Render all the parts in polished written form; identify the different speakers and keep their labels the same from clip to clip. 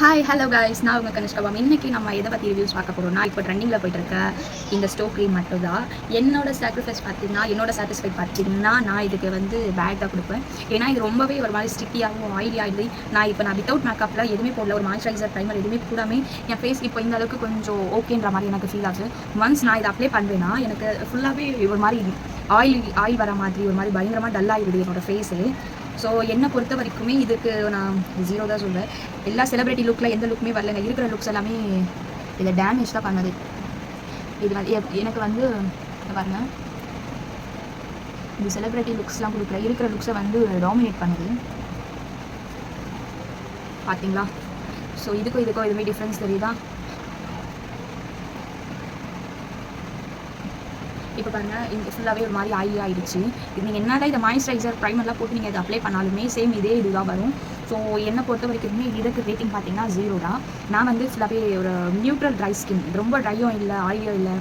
Speaker 1: Hi hello guys, நான் உங்கள் கனிஷ்கா. இன்றைக்கி நம்ம எதை பற்றி ரிவ்யூஸ் பார்க்க போகிறோம்னா, இப்போ ட்ரெண்டிங்கில் போய்ட்டு இருக்க இந்த ஸ்டோ க்ரீம் மட்டும் தான். என்னோட சாக்ரிஃபைஸ் பார்த்தீங்கன்னா, என்னோட சாட்டிஸ்ஃபை பார்த்தீங்கன்னா, நான் இதுக்கு வந்து பேட் தான் கொடுப்பேன். ஏன்னா இது ரொம்பவே ஒரு மாதிரி ஸ்டிக்கியாகவும் ஆயிலி. நான் வித்தவுட் மேக்கப்பில் எதுவுமே போடல, ஒரு மாய்ஸ்சரைசர் ப்ரைமர் எதுவுமே கூடாமல் என் ஃபேஸ் இப்போ இந்த அளவுக்கு கொஞ்சம் ஓகேன்ற மாதிரி எனக்கு ஃபீல் ஆகுது. ஒன்ஸ் நான் இதை அப்ளை பண்ணுறேன்னா எனக்கு ஃபுல்லாகவே ஒரு மாதிரி ஆயில் வர மாதிரி ஒரு மாதிரி பயங்கரமாக டல்லாகிடுது என்னோடய ஃபேஸே. ஸோ என்னை பொறுத்த வரைக்குமே இதுக்கு நான் 0 தான் சொல்வேன். எல்லா செலிப்ரிட்டி லுக்கில் எந்த லுக்குமே வரலங்க. இருக்கிற லுக்ஸ் எல்லாமே இதில் டேமேஜ் தான் பண்ணுது. இது வந்து எனக்கு வந்து பாருங்க, இந்த செலிப்ரிட்டி லுக்ஸ்லாம் இருக்கிற லுக்ஸை வந்து டாமினேட் பண்ணுது பார்த்தீங்களா. ஸோ இதுக்கும் எதுவுமே டிஃப்ரென்ஸ் தெரியுதா? இப்போ பாருங்கள், இந்த ஃபுல்லாகவே ஒரு மாதிரி ஆயிலி ஆகிடுச்சு. இது நீங்கள் என்ன தான் இதை மாய்ஸ்சரைசர் ப்ரைமர்லாம் போட்டு நீங்கள் இதை அப்ளை பண்ணாலுமே சேம் இதே இதுதான் வரும். ஸோ என்னை பொறுத்த வரைக்குமே இதுக்கு ரேட்டிங் பார்த்தீங்கன்னா 0 தான். நான் வந்து ஃபுல்லாகவே ஒரு நியூட்ரல் ட்ரை ஸ்கின், ரொம்ப ட்ரையும் இல்லை ஆயிலியும் இல்லை,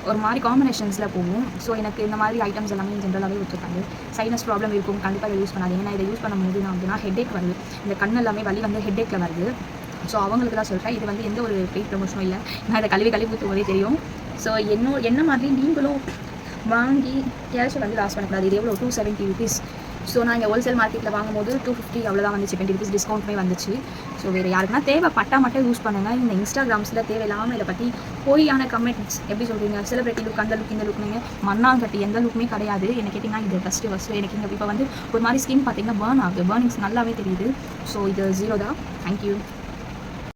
Speaker 1: ஒரு மாதிரி காம்பினேஷன்ஸில் போகும். ஸோ எனக்கு இந்த மாதிரி ஐட்டம்ஸ் எல்லாமே ஜென்ரலாகவே வச்சுருக்காங்க. சைனஸ் ப்ராப்ளம் இருக்கும், கண்டிப்பாக இதை யூஸ் பண்ணாதீங்க. நான் இதை யூஸ் பண்ணும்போது நான் அப்படின்னா ஹெட்டேக் வருது, இந்த கண் எல்லாமே வலி வந்து ஹெட்டேக்கில் வருது. ஸோ அவங்களுக்கு தான் சொல்கிறேன். இது வந்து எந்த ஒரு பெய்ட் ப்ரமோஷனும் இல்லை. நான் இதை கழுவி ஊற்றுவதே தெரியும். ஸோ என்ன மாதிரி நீங்களும் வாங்கி கேஷை வந்து லாஸ் பண்ணக்கூடாது. இது எவ்வளோ 270 ருபீஸ். ஸோ நான் இங்கே ஹோல்சேல் மார்க்கெட்டில் வாங்கும்போது 250 அவ்வளோதான் வந்துச்சு. 20 ருபீஸ் டிஸ்கவுண்ட்மே வந்துச்சு. ஸோ வேறு யாருக்குன்னா தேவைப்பட்டால் மட்டும் யூஸ் பண்ணுங்கள். இந்த இன்ஸ்டாகிராம்ஸில் தேவையில்லாமல் இதை பற்றி போயான கமெண்ட்ஸ் எப்படி சொல்கிறீங்க, செலிப்ரிட்டி லுக் அந்த லுக் இந்த லுக்னுங்க மண்ணாங்கட்டி எந்த லுக்குமே கிடையாது. என்ன கேட்டிங்கன்னா இது ஃபஸ்ட்டு எனக்கு இங்கே இப்போ வந்து ஒரு மாதிரி ஸ்கின் பார்த்தீங்கன்னா பேர்னிங்ஸ் நல்லாவே தெரியுது. ஸோ இது 0 தான். தேங்க்யூ.